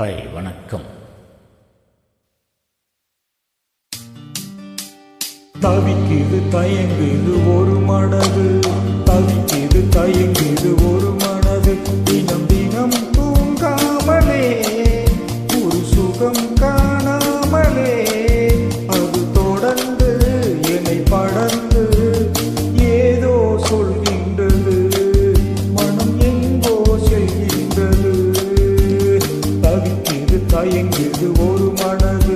Hi வணக்கம். தவிக்குது தயங்குது ஒரு மனது, தவிக்குது தயங்குது ஒரு மனது, தினம் தினம் தூங்காமலே ஒரு சுகம் காணாமலே அது தொடர்ந்து என்னை படர்ந்து ஏதோ சொல்கின்றது, மனம் எங்கோ செல்கின்றது. தவிக்குது தயங்குது ஒரு மனது.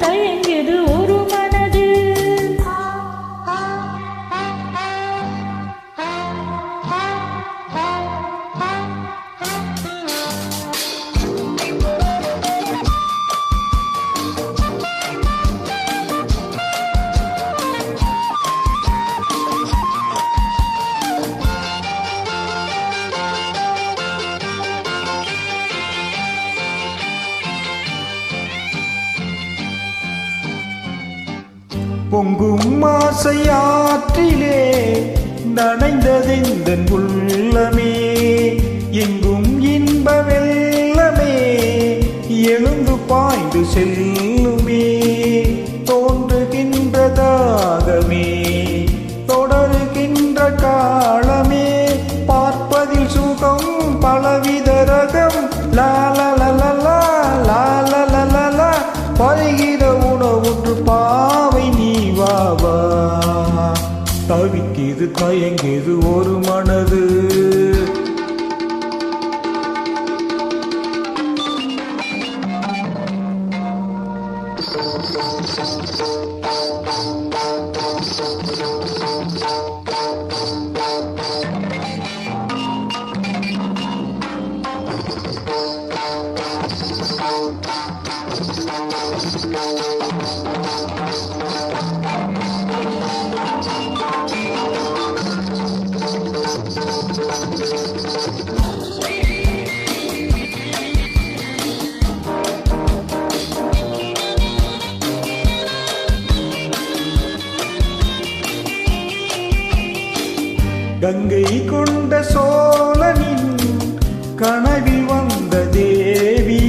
தயங்குது ஒரு மனது. பொங்கும் ஆசையாற்றிலே நனைந்ததெந்தன் உள்ளமே, எங்கும் இன்ப வெள்ளமே எழுந்து பாய்ந்து செல்லுமே. தோன்றுகின்ற தாகமே தொடருகின்ற காலமே, பார்ப்பதில் சுகம் பலவித ரகம். லாலலலலா லாலலலலா பருகிற உணவுற்று பாவை நீ வாவா. தவிக்குது தயங்குது ஒரு மனது. கங்கை கொண்ட சோழனின் கனவில் வந்த தேவி,